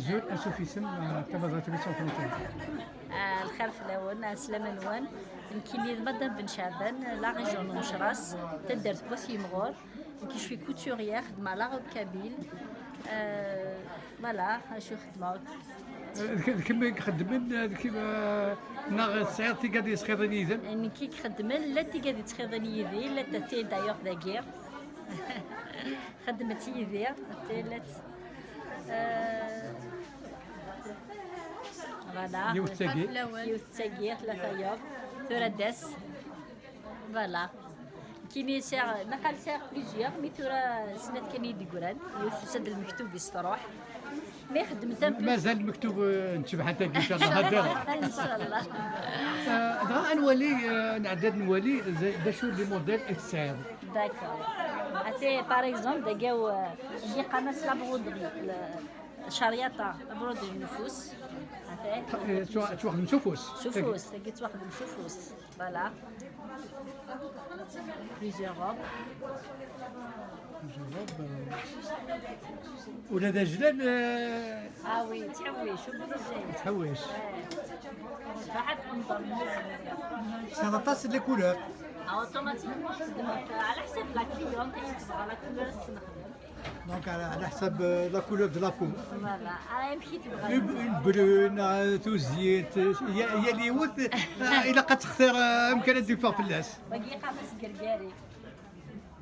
زول انسوفيسن كما ذات بيتون فهمتي. الخير في الأول السلامة الوان يمكن لي مدام بن شعبان لا ريجون نشراس تدرت بوثي مغور كي شوي كوتوريير خدمة لا روب كابيل فوالا شو خدمة كما خدمن كيما ناغ سعرتي قاعد يسخيض يدن. يعني كي خدمن لا تي قاعد تخدمني يدي لا تي دايوغ داكير خدمت يدي تيلت فوالا يوث تاكي. يوث تاكي ثلاثة يوم ثورة داس فوالا كيني ساعة نقال ساعة بليزيوغ مي ثورة سنات كان يدقران يوث سد المكتوب يستروح ما خدمت مازال مكتوب نتبع حتى ان شاء الله هذا. ان شاء الله دابا نولي نعداد نولي دا شو لي موديل تسعير. داكور عرفتي باغ اكزومبل داكاو جي قناص لابرودري شريطه لابرودري النفوس عرفتي تواخدم سوفوس. سوفوس تاكي تواخدم سوفوس فوالا بليزيور روب ولا دا جلال وي تحويش وبزاف تحويش. واحد نظام سانطاس لي كولور. اوتوماتيكمون خدمت على حساب لا كليون تبغى لا كولور نخدم دونك على حساب لا كولور دو لا بو. فوالا يمشي تبغى البرون توزيت هي اللي يوث الا قد تختار امكانيات دي فلاس. باقي قاموس قرقاري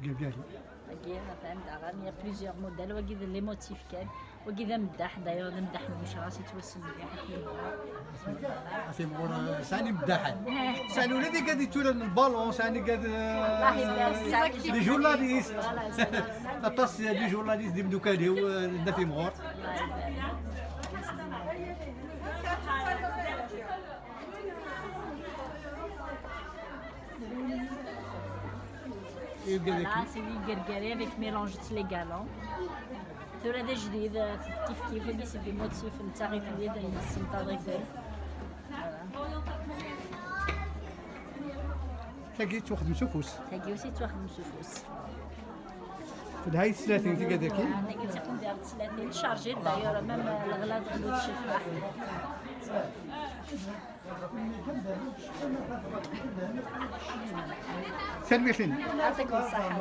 قال باقي ما فهمت اغاني بليزيور موديل وكي لي موتيف كان وكي ذا مداح داير نمدح مش راسي توسم مليح سي مور ساني مداحل ساني ولادي قاعد يتولى البالون ساني قاعد الله يبارك لي جورناليست اطاس لي جورناليست دي مدوكالي ودا في مغور. Voilà, c'est du gargaré avec mélange de les galons. ثورة هذا جديد كيف كيف هذي سي دي موتيف نتاع غير جديد نستمتع غير تلاقي تواخد مسوفوس. تلاقي وسي تواخد مسوفوس. في هاي الثلاثين تي قاعد كي. أنا قلت لكم ندير 30 شارجي داير ميم الغلاط غدو تشفح. سلمي خلينا. يعطيكم الصحة.